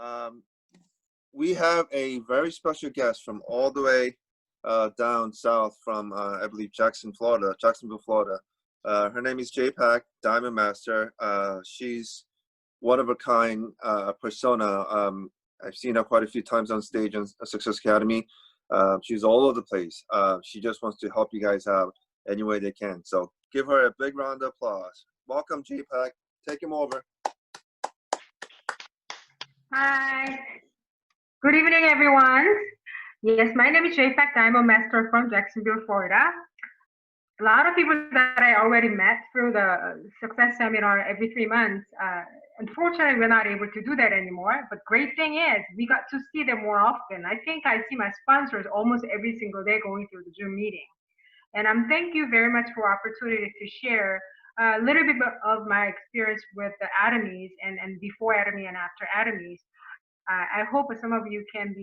Um, we have a very special guest from all the way down south from, I believe, Jacksonville, Florida. Her name is JPAC, Diamond Master. She's one of a kind persona. I've seen her quite a few times on stage in Success Academy. She's all over the place. She just wants to help you guys out any way they can. So give her a big round of applause. Welcome, JPAC. Take him over. Hi. Good evening, everyone. Yes, my name is JPAC. I'm a master from Jacksonville, Florida. A lot of people that I already met through the Success Seminar every 3 months. Unfortunately, we're not able to do that anymore. But great thing is we got to see them more often. I think I see my sponsors almost every single day going through the Zoom meeting. And thank you very much for the opportunity to share a little bit of my experience with the Atomies and before Atomy and after Atomies. I hope some of you can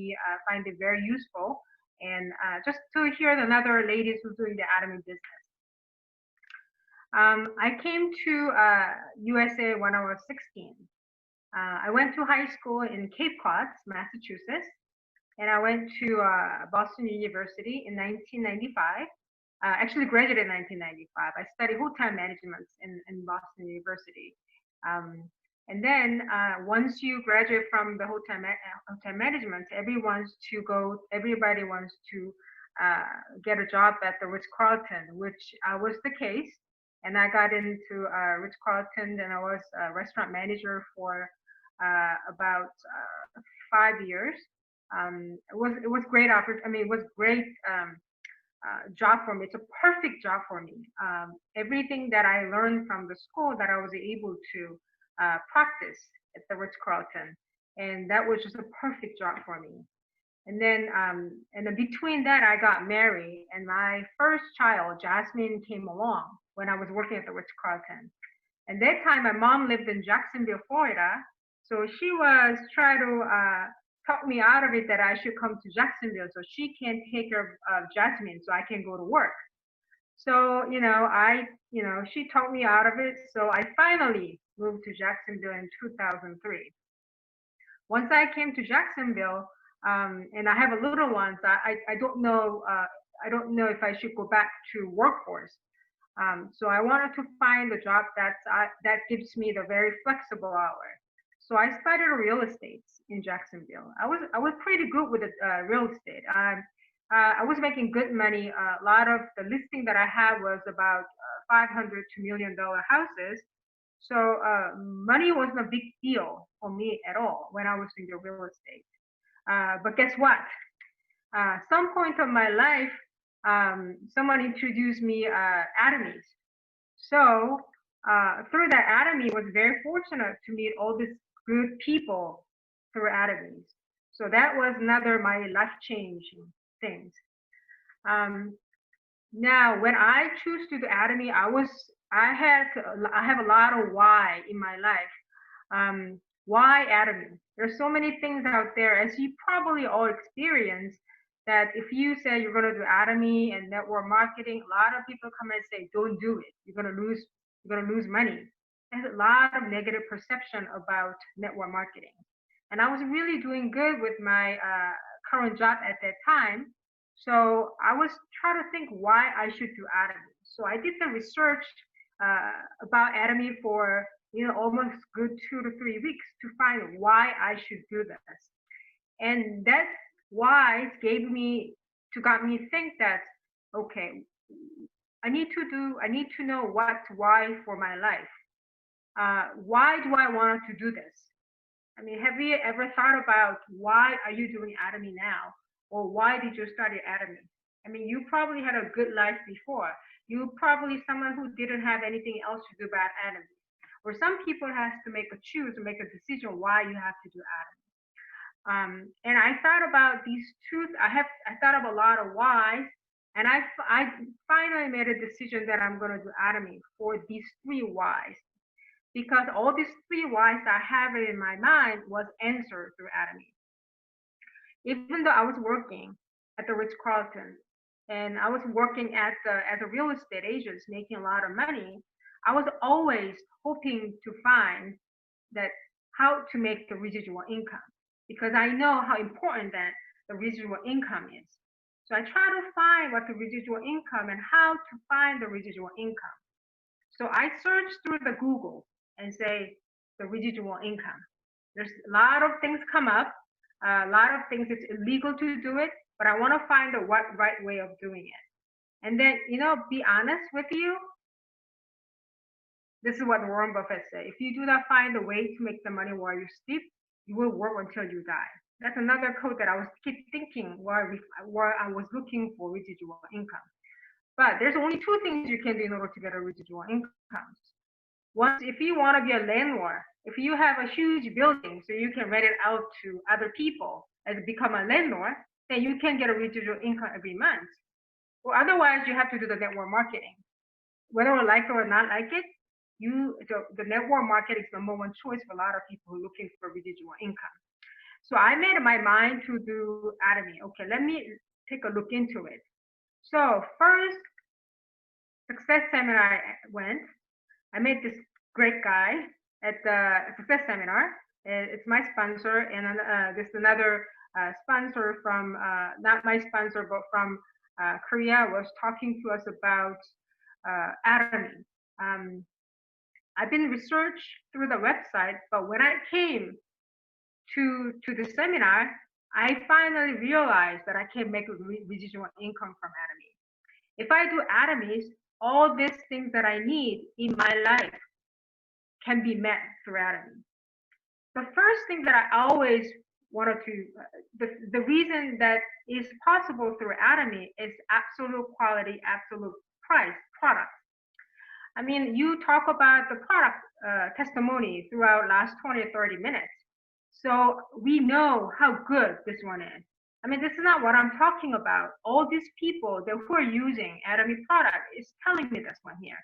find it very useful, and just to hear another ladies who's doing the Atomy business. I came to USA when I was 16. I went to high school in Cape Cod, Massachusetts, and I went to Boston University in 1995. Actually graduated in 1995. I studied hotel management in Boston University. And then once you graduate from the hotel management, everybody wants to get a job at the Ritz-Carlton, which was the case. And I got into Ritz-Carlton, and I was a restaurant manager for about 5 years. It was great it was great job for me. It's a perfect job for me. Everything that I learned from the school that I was able to practice at the Ritz-Carlton, and that was just a perfect job for me. And then between that, I got married, and my first child, Jasmine, came along when I was working at the Ritz-Carlton. And that time, my mom lived in Jacksonville, Florida, so she was trying to talk me out of it that I should come to Jacksonville so she can take care of Jasmine so I can go to work. So, she talked me out of it. So I finally moved to Jacksonville in 2003. Once I came to Jacksonville, and I have a little one, so I don't know if I should go back to workforce. So I wanted to find a job that gives me the very flexible hour. So I started real estate in Jacksonville. I was pretty good with real estate. I was making good money. A lot of the listing that I had was about $500 to $1 million houses. So money wasn't a big deal for me at all when I was doing the real estate. But guess what? Some point of my life, someone introduced me Atomies. So through that Atomy, was very fortunate to meet all these good people through Atomies. So that was another my life-changing things. Now, when I choose to do Atomy, I have a lot of why in my life. Why Atomy? There's so many things out there, as you probably all experience, that if you say you're going to do Atomy and network marketing, a lot of people come and say, don't do it. You're going to lose money. There's a lot of negative perception about network marketing. And I was really doing good with my current job at that time. So I was trying to think why I should do Atomy. So I did the research about Atomy for almost good 2 to 3 weeks to find why I should do this. And that why got me think that, okay, I need to know what's why for my life. Why do I want to do this? I mean, have you ever thought about why are you doing Atomy now? Or why did you start Atomy? I mean, you probably had a good life before. You probably someone who didn't have anything else to do about Atomy. Or some people has to make a decision why you have to do Atomy. And I thought about these two. I thought of a lot of whys, and I finally made a decision that I'm going to do Atomy for these 3 whys. Because all these 3 whys I have in my mind was answered through Atomy. Even though I was working at the Ritz-Carlton and I was working as a real estate agent making a lot of money, I was always hoping to find that how to make the residual income. because I know how important that the residual income is. So I try to find what the residual income and how to find the residual income. So I search through the Google and say the residual income. There's a lot of things come up, a lot of things it's illegal to do it, but I want to find the right way of doing it. And then, be honest with you. This is what Warren Buffett said. If you do not find a way to make the money while you sleep, you will work until you die. That's another quote that I was keep thinking while I was looking for residual income. But there's only two things you can do in order to get a residual income. Once, if you want to be a landlord, if you have a huge building so you can rent it out to other people as become a landlord, then you can get a residual income every month. Or otherwise, you have to do the network marketing. Whether you like it or not like it, the network market is the number one choice for a lot of people who are looking for residual income. So I made my mind to do Atomy. Okay, let me take a look into it. So first, success seminar I went. I met this great guy at the success seminar. It's my sponsor, and this another sponsor from, not my sponsor, but from Korea, was talking to us about Atomy. I've been research through the website, but when I came to the seminar, I finally realized that I can make residual income from Atomy. If I do Atomies, all these things that I need in my life can be met through Atomy. The first thing that I always wanted to, the reason that is possible through Atomy is absolute quality, absolute price product. I mean, you talk about the product testimony throughout last 20 or 30 minutes. So we know how good this one is. I mean, this is not what I'm talking about. All these people who are using Atomy product is telling me this one here.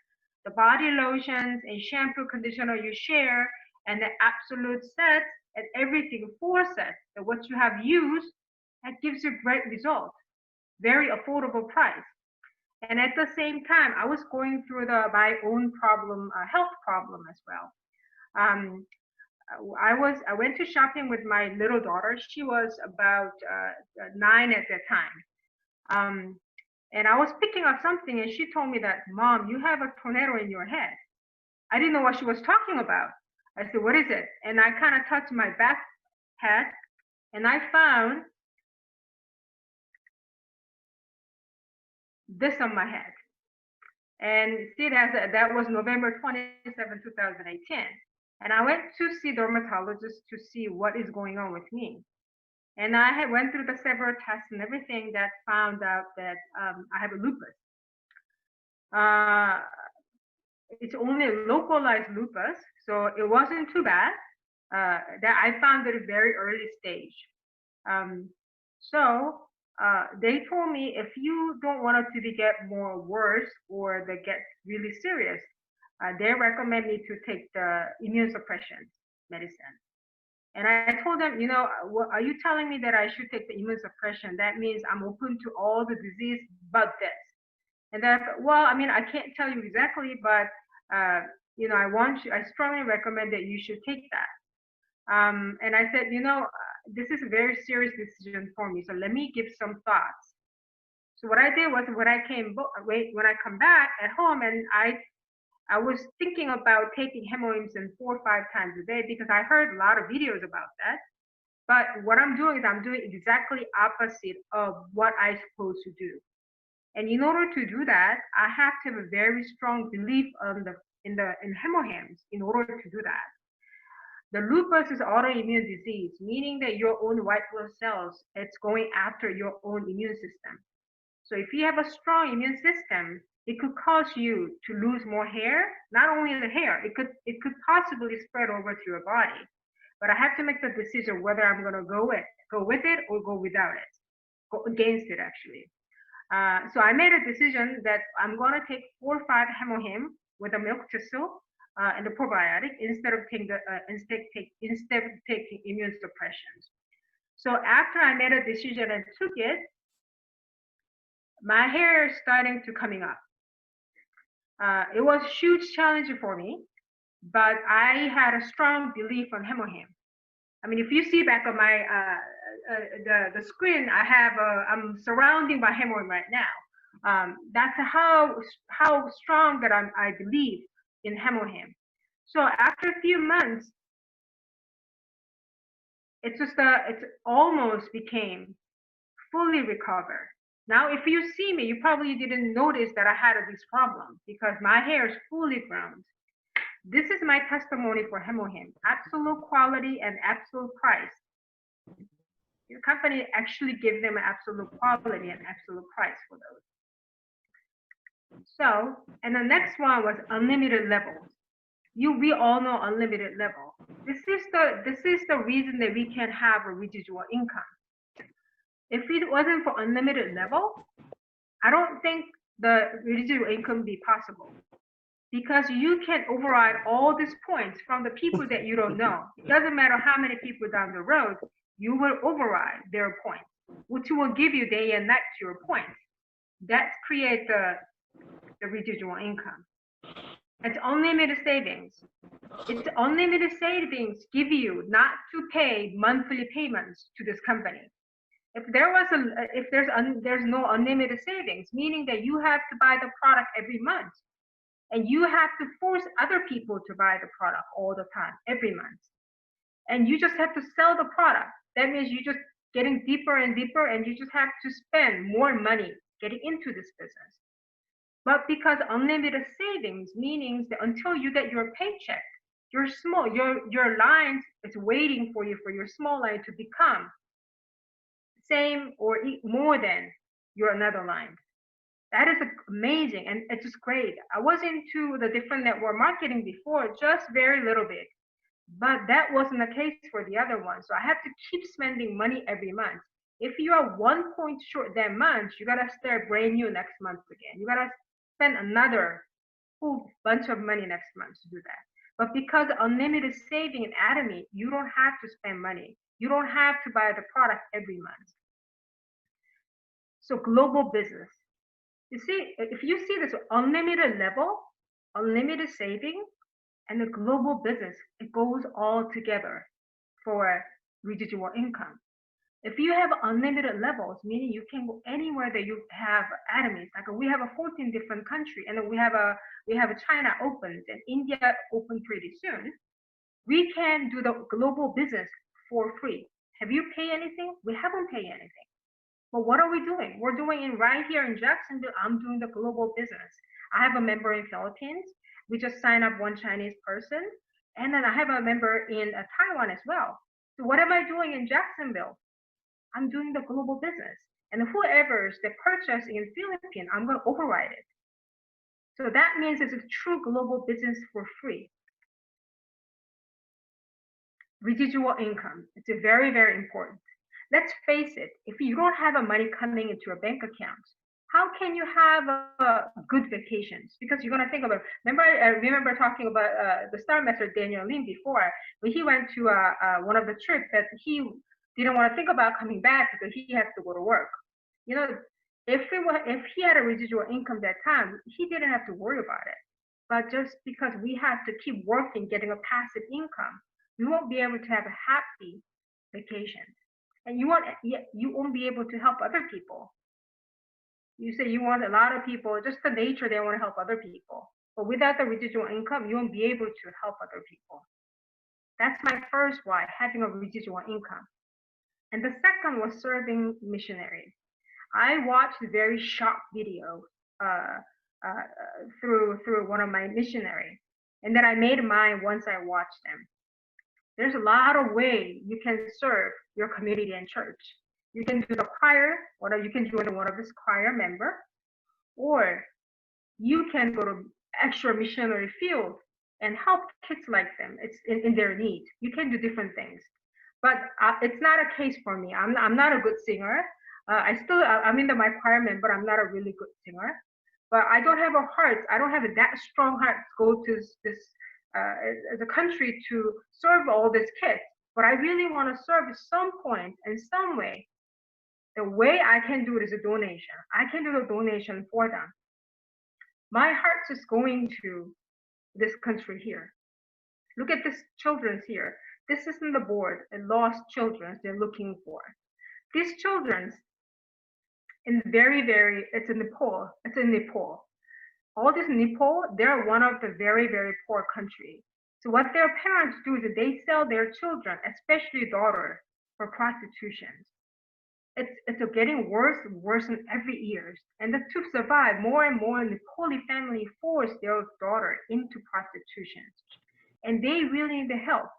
The body lotions and shampoo conditioner you share, and the absolute set and everything, 4 sets, that what you have used, that gives you great result. Very affordable price. And at the same time, I was going through my own problem, health problem as well. I went to shopping with my little daughter. She was about 9 at that time. And I was picking up something, and she told me that, "Mom, you have a tornado in your head." I didn't know what she was talking about. I said, "What is it?" And I kind of touched my back head, and I found this on my head. And see, that was November 27, 2018. And I went to see dermatologist to see what is going on with me. And I went through the several tests and everything that found out that I have a lupus. It's only a localized lupus, so it wasn't too bad. That I found it at a very early stage. They told me, if you don't want it to get more worse or they get really serious, they recommend me to take the immune suppression medicine. And I told them, are you telling me that I should take the immune suppression? That means I'm open to all the disease but this. And that's, well, I mean, I can't tell you exactly, but I strongly recommend that you should take that. And I said, this is a very serious decision for me, so let me give some thoughts. So what I did was, when I come back at home, and I was thinking about taking hemoimsin 4 or 5 times a day, because I heard a lot of videos about that. But what I'm doing is I'm doing exactly opposite of what I'm supposed to do. And in order to do that, I have to have a very strong belief in hemohims in order to do that. The lupus is autoimmune disease, meaning that your own white blood cells, it's going after your own immune system. So if you have a strong immune system, it could cause you to lose more hair. Not only the hair, it could possibly spread over to your body. But I have to make the decision whether I'm going to go with it or go without it, go against it actually. So I made a decision that I'm going to take 4 or 5 hemohim with a milk thistle and the probiotic instead of taking immune suppressions. So after I made a decision and took it, my hair is starting to coming up. It was a huge challenge for me, but I had a strong belief on hemohim. I mean, if you see back on my the screen, I have I'm surrounding by hemorrhoid right now. That's how strong that I believe in hemorrhoid. So after a few months, it's almost became fully recovered. Now, if you see me, you probably didn't notice that I had this problem because my hair is fully grown. This is my testimony for hemorrhoid: absolute quality and absolute price. The company actually gives them absolute quality and absolute price for those. So, and the next one was unlimited levels. We all know unlimited level. This is the reason that we can have a residual income. If it wasn't for unlimited level, I don't think the residual income would be possible, because you can override all these points from the people that you don't know. It doesn't matter how many people down the road, you will override their points, which will give you day and night to your points. That creates the residual income. It's unlimited savings. It's unlimited savings give you not to pay monthly payments to this company. If there's no unlimited savings, meaning that you have to buy the product every month, and you have to force other people to buy the product all the time, every month, and you just have to sell the product. That means you're just getting deeper and deeper, and you just have to spend more money getting into this business. But because unlimited savings means that until you get your paycheck, your line is waiting for you, for your small line to become same or more than your another line. That is amazing, and it's just great. I was into the different network marketing before, just very little bit, but that wasn't the case for the other one. So I have to keep spending money every month. If you are 1 point short that month, you gotta start brand new next month again. You gotta spend another whole bunch of money next month to do that. But because unlimited saving in Atomy, you don't have to spend money. You don't have to buy the product every month. So global business. You see, if you see this unlimited level, unlimited saving, and the global business, it goes all together for residual income. If you have unlimited levels, meaning you can go anywhere that you have Atomies, like we have a 14 different country, and then we have a China opens and India open pretty soon. We can do the global business for free. Have you paid anything? We haven't paid anything. But what are we doing? We're doing it right here in Jacksonville. I'm doing the global business. I have a member in Philippines. We just signed up one Chinese person, and then I have a member in Taiwan as well. So what am I doing in Jacksonville? I'm doing the global business, and whoever's the purchase in Philippines, I'm going to override it. So that means it's a true global business for free. Residual income, it's a very, very important. Let's face it, if you don't have money coming into your bank account, how can you have good vacations? Because you're going to think about, I remember talking about the Star Master Daniel Lin before, when he went to one of the trips that he didn't want to think about coming back because he has to go to work. You know, if he had a residual income that time, he didn't have to worry about it. But just because we have to keep working, getting a passive income, you won't be able to have a happy vacation, and you won't be able to help other people. You say you want a lot of people, just the nature they want to help other people, but without the residual income, you won't be able to help other people. That's my first why, having a residual income. And the second was serving missionaries. I watched a very short video through one of my missionaries, and then I made mine once I watched them. There's a lot of ways you can serve your community and church. You can do the choir, or you can join one of this choir member, or you can go to extra missionary field and help kids like them. It's in their need. You can do different things. But it's not a case for me. I'm not a good singer. I'm in my choir member. I'm not a really good singer. But I don't have a heart. I don't have that strong heart to go to this the country to serve all these kids. But I really want to serve at some point in some way. The way I can do it is a donation. I can do the donation for them. My heart is going to this country here. Look at these children here. This isn't the board and lost children they're looking for. These children in it's in Nepal. It's in Nepal. All this Nepal, they're one of the very poor country. So what their parents do is they sell their children, especially daughter, for prostitution. It's getting worse and worse in every year. And to survive, more and more Nepali family force their daughter into prostitution. And they really need the help.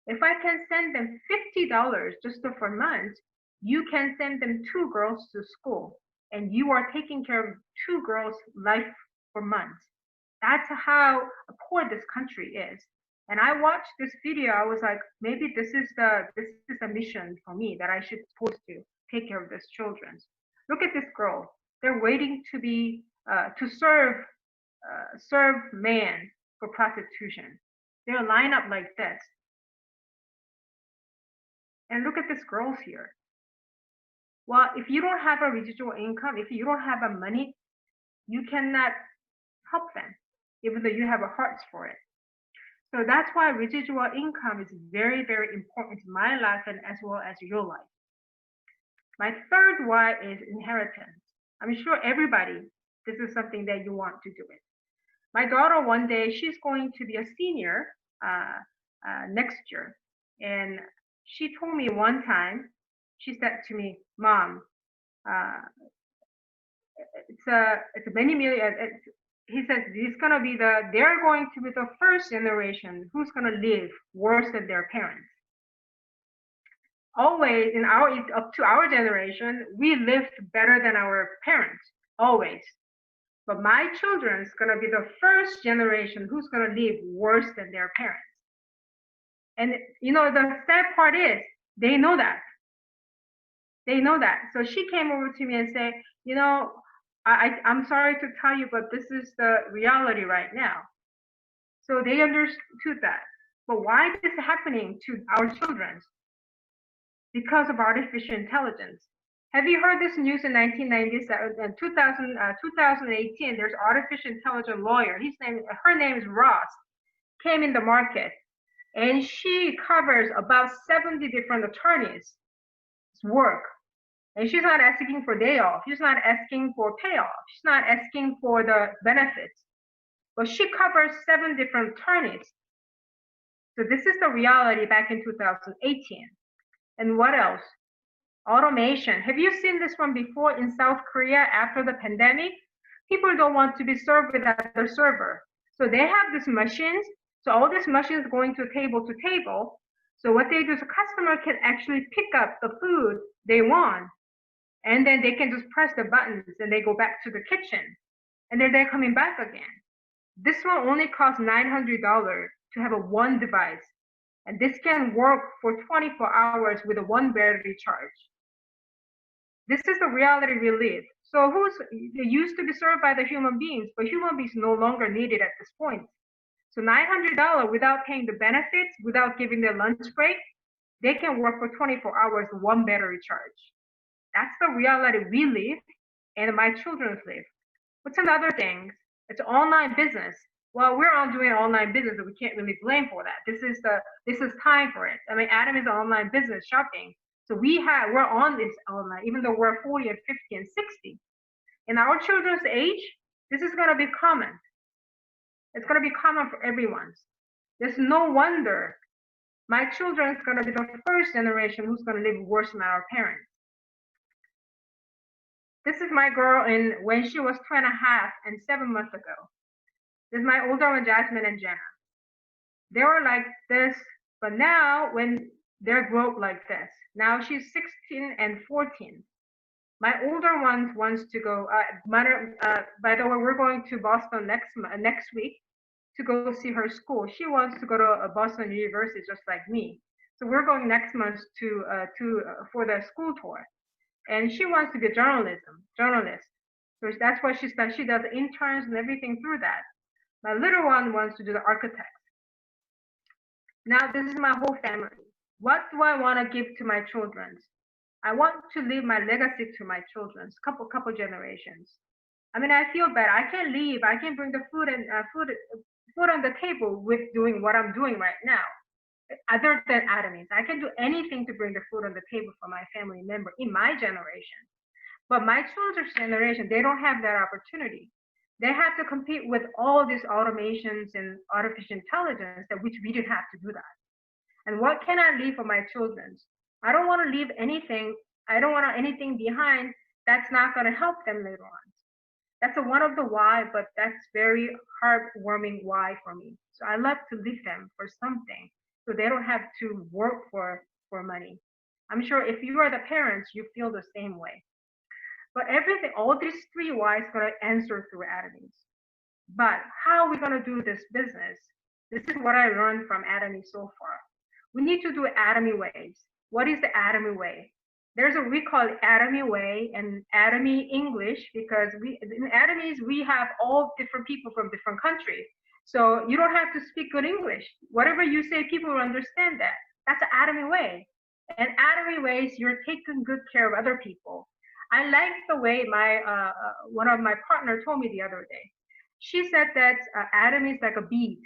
If I can send them $50 just for months, you can send them 2 girls to school, and you are taking care of 2 girls' life for months. That's how poor this country is. And I watched this video. I was like, maybe this is a mission for me that I should supposed to take care of these children. Look at this girl. They're waiting to be to serve man for prostitution. They're lined up like this. And look at these girls here. Well, if you don't have a residual income, if you don't have a money, you cannot help them, even though you have a heart for it. So that's why residual income is very important in my life and as well as your life. My third why is inheritance. I'm sure everybody, this is something that you want to do it. My daughter, one day, she's going to be a senior next year. And she told me one time, she said to me, Mom, it's many million. He says they're going to be the first generation who's going to live worse than their parents. Always up to our generation, we lived better than our parents, always. But my children's going to be the first generation who's going to live worse than their parents. And the sad part is they know that. They know that. So she came over to me and said, I'm sorry to tell you, but this is the reality right now. So they understood that. But why is this happening to our children? Because of artificial intelligence. Have you heard this news in 1997, 2018? There's artificial intelligence lawyer. Her name is Ross. Came in the market, and she covers about 70 different attorneys' work. And she's not asking for day off. She's not asking for payoff. She's not asking for the benefits. But she covers 7 different attorneys. So this is the reality back in 2018. And what else? Automation. Have you seen this one before in South Korea after the pandemic? People don't want to be served without their server. So they have these machines. So all these machines going to table. So what they do is a customer can actually pick up the food they want. And then they can just press the buttons and they go back to the kitchen. And then they're coming back again. This one only costs $900 to have one device. And this can work for 24 hours with a 1 battery charge. This is the reality we live. So they used to be served by the human beings, but human beings no longer needed at this point. So $900 without paying the benefits, without giving their lunch break, they can work for 24 hours, 1 battery charge. That's the reality we live and my children live. What's another thing? It's online business. Well, we're all doing online business, and we can't really blame for that. This is time for it. I mean, Adam is online business shopping. So we're on this online, even though we're 40 and 50 and 60. In our children's age, this is going to be common. It's going to be common for everyone. There's no wonder my children is going to be the first generation who's going to live worse than our parents. This is my girl when she was 2.5 and 7 months ago. This is my older one, Jasmine and Jenna. They were like this, but now when they're grown up like this, now she's 16 and 14. My older one wants to go. By the way, we're going to Boston next week to go see her school. She wants to go to Boston University just like me. So we're going next month for the school tour, and she wants to be a journalist. So that's what she does. She does interns and everything through that. My little one wants to do the architect. Now this is my whole family. What do I want to give to my children? I want to leave my legacy to my children, couple generations. I mean, I feel bad. I can't leave. I can't bring the food on the table with doing what I'm doing right now. other than Atomy's. I can do anything to bring the food on the table for my family member in my generation. But my children's generation, they don't have that opportunity. They have to compete with all these automations and artificial intelligence that which we didn't have to do that. And what can I leave for my children? I don't want to leave anything. I don't want anything behind that's not going to help them later on. That's one of the why, but that's very heartwarming why for me. So I love to leave them for something so they don't have to work for money. I'm sure if you are the parents, you feel the same way. But everything, all these three whys gonna answer through Atomy. But how are we gonna do this business? This is what I learned from Atomy so far. We need to do Atomy ways. What is the Atomy way? We call it Atomy way and Atomy English because in Atomy's we have all different people from different countries. So you don't have to speak good English. Whatever you say, people will understand that. That's the Atomy way. And Atomy ways, you're taking good care of other people. I like the way my one of my partner told me the other day. She said that atom is like a bead.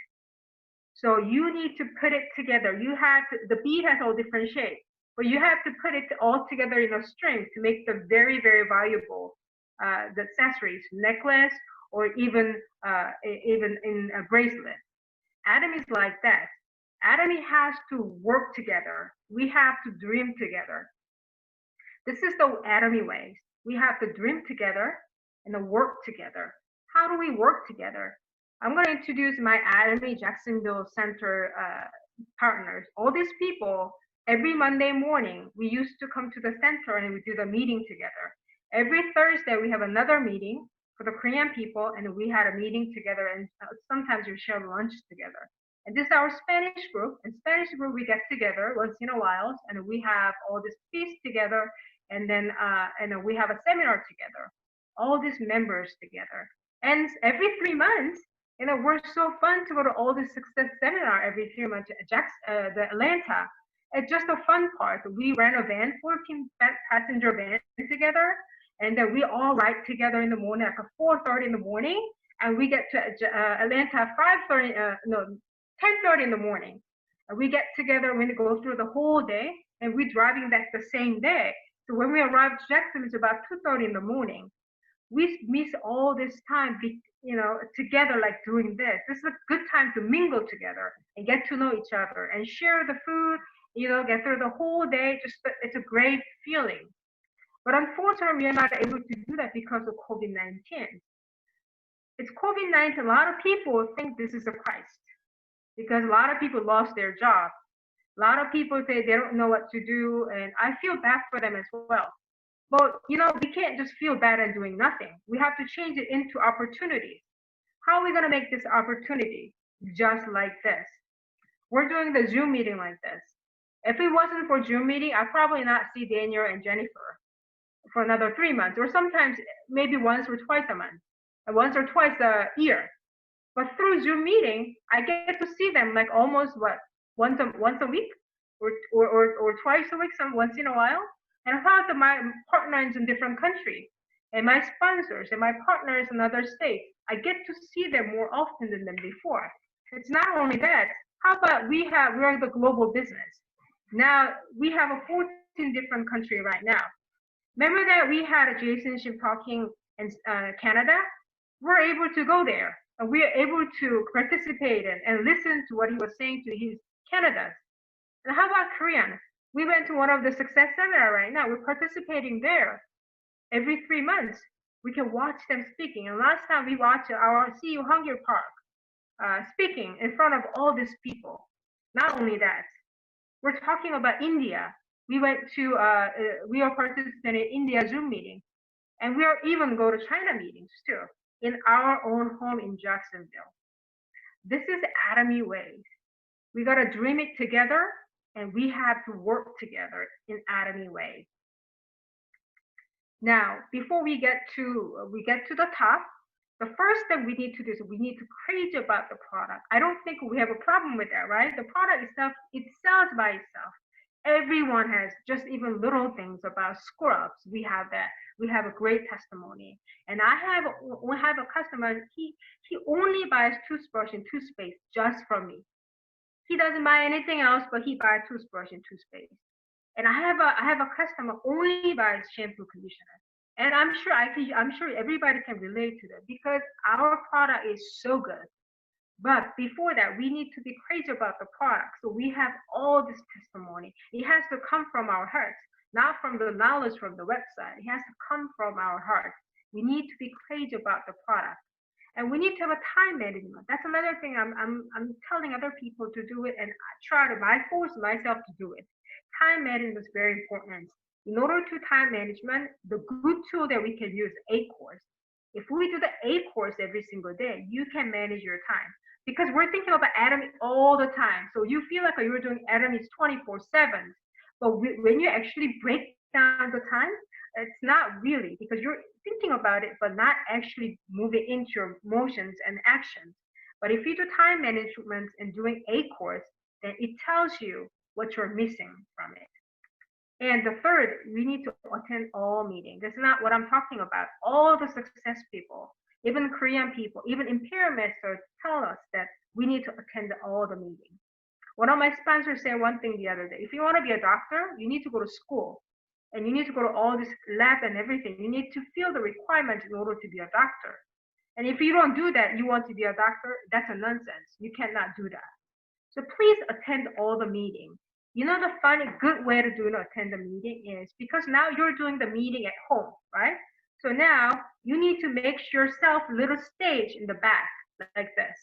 So you need to put it together. The bead has all different shapes, but you have to put it all together in a string to make the very, very valuable the accessories, necklace, or even in a bracelet. Atom is like that. Atom has to work together. We have to dream together. This is the Atomy way. We have to dream together and work together. How do we work together? I'm going to introduce my Atomy Jacksonville Center partners. All these people, every Monday morning, we used to come to the center and we do the meeting together. Every Thursday, we have another meeting for the Korean people, and we had a meeting together, and sometimes we share lunch together. And this is our Spanish group. In Spanish group, we get together once in a while, and we have all this feast together, and then we have a seminar together. All these members together, and every 3 months, we're so fun to go to all this success seminar every 3 months. The Atlanta. It's just a fun part. We ran a van, 14 passenger van together, and then we all ride together in the morning, like 4:30 in the morning, and we get to Atlanta 5:30, 10:30 in the morning. We get together, we go through the whole day, and we're driving back the same day. So when we arrive to Jackson, it's about 2:30 in the morning. We miss all this time, together, like doing this. This is a good time to mingle together and get to know each other and share the food, get through the whole day. It's a great feeling. But unfortunately, we are not able to do that because of COVID-19. It's COVID-19. A lot of people think this is a Christ because a lot of people lost their job. A lot of people say they don't know what to do, and I feel bad for them as well. But, we can't just feel bad and doing nothing. We have to change it into opportunities. How are we going to make this opportunity? Just like this. We're doing the Zoom meeting like this. If it wasn't for Zoom meeting, I'd probably not see Daniel and Jennifer for another 3 months, or sometimes maybe once or twice a month, once or twice a year. But through Zoom meeting, I get to see them like almost once a week, or twice a week, once in a while. And I thought that my partners in different countries and my sponsors and my partners in other states, I get to see them more often than before. It's not only that. How about we are the global business. Now we have a 14 different country right now. Remember that we had a Jason Shim talking in Canada? We're able to go there. And we are able to participate and listen to what he was saying to his Canada. And how about Korean? We went to one of the success seminar right now. We're participating there every 3 months. We can watch them speaking. And last time we watched our CEO Hungry Park speaking in front of all these people. Not only that, we're talking about India. We are participating in India Zoom meeting. And we are even go to China meetings too, in our own home in Jacksonville. This is Atomy ways. We got to dream it together, and we have to work together in Atomy ways. Now, before we get to the top, the first thing we need to do is we need to crazy about the product. I don't think we have a problem with that, right? The product itself, it sells by itself. Everyone has just even little things about scrubs. We have that. We have a great testimony. And we have a customer, he only buys toothbrush and toothpaste just from me. He doesn't buy anything else, but he buys toothbrush and toothpaste. And I have a customer only buys shampoo, conditioner, and I'm sure everybody can relate to that because our product is so good. But before that, we need to be crazy about the product. So we have all this testimony. It has to come from our hearts, not from the knowledge from the website. It has to come from our heart. We need to be crazy about the product. And we need to have a time management. That's another thing I'm telling other people to do it, and I force myself to do it. Time management is very important. In order to time management, the good tool that we can use A course. If we do the A course every single day, you can manage your time because we're thinking about Atomy all the time. So you feel like you're doing Atomy 24/7, but when you actually break down the time, it's not really because you're thinking about it, but not actually moving into your motions and actions. But if you do time management and doing A course, then it tells you what you're missing from it. And the third, we need to attend all meetings. That's not what I'm talking about. All the success people, even Korean people, even Imperial Masters tell us that we need to attend all the meetings. One of my sponsors said one thing the other day. If you want to be a doctor, you need to go to school. And you need to go to all this lab and everything. You need to feel the requirements in order to be a doctor. And if you don't do that, you want to be a doctor, that's a nonsense. You cannot do that. So please attend all the meetings. You know, the funny, good way to attend the meeting is because now you're doing the meeting at home, right? So now you need to make yourself a little stage in the back like this.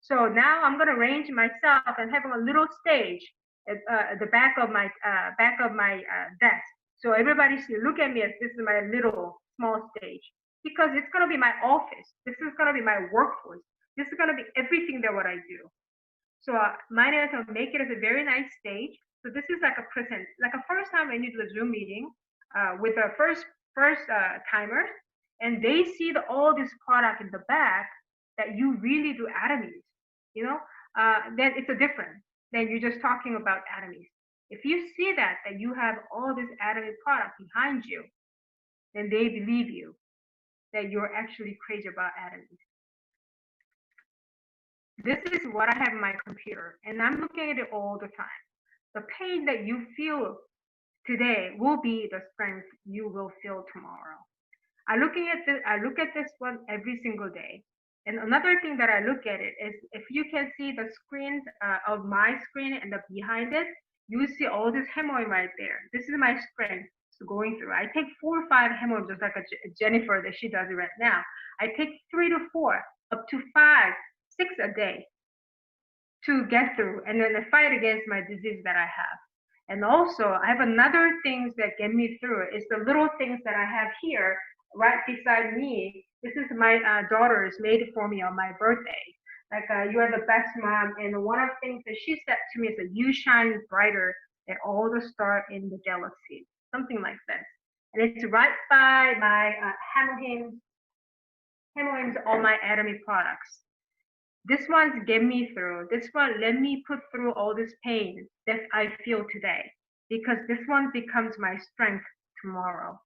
So now I'm going to arrange myself and have a little stage at the back of my desk. So everybody look at me as this is my little small stage because it's going to be my office. This is going to be my workforce. This is going to be everything that what I do. So mine is to make it as a very nice stage. So this is like a present, like a first time when you do a Zoom meeting with the first timers, and they see all this product in the back that you really do Atomies, you know, then it's a different than you're just talking about Atomies. If you see that you have all this Atomy product behind you, then they believe you that you're actually crazy about Atomies. This is what I have in my computer, and I'm looking at it all the time. The pain that you feel today will be the strength you will feel tomorrow. I look at this one every single day. And another thing that I look at it is if you can see the screens of my screen and the behind it, you see all this hemorrhoid right there. This is my screen going through. I take 4 or 5 hemorrhoids just like a Jennifer that she does it right now. I take 3 to 4, up to 5, 6 a day to get through and then fight against my disease that I have. And also I have another things that get me through is the little things that I have here right beside me. This is my daughter's made for me on my birthday. Like you are the best mom, and one of the things that she said to me is that you shine brighter than all the stars in the galaxy, something like this. And it's right by my hemorrhoids, all my Atomy products. This one's get me through. This one let me put through all this pain that I feel today, because this one becomes my strength tomorrow.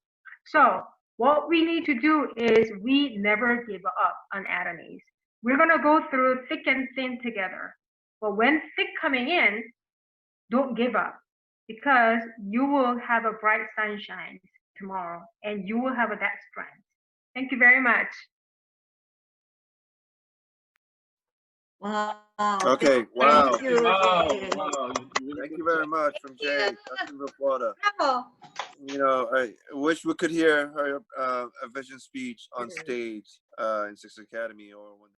So what we need to do is we never give up on Atomies. We're gonna go through thick and thin together. But when thick coming in, don't give up, because you will have a bright sunshine tomorrow and you will have that strength. Thank you very much. Wow. Okay, wow. Thank you, Wow. Jay. Wow. Thank you very much from Jay, Jacksonville, Florida. Bravo. You know, I wish we could hear her a vision speech on stage in Six Academy or when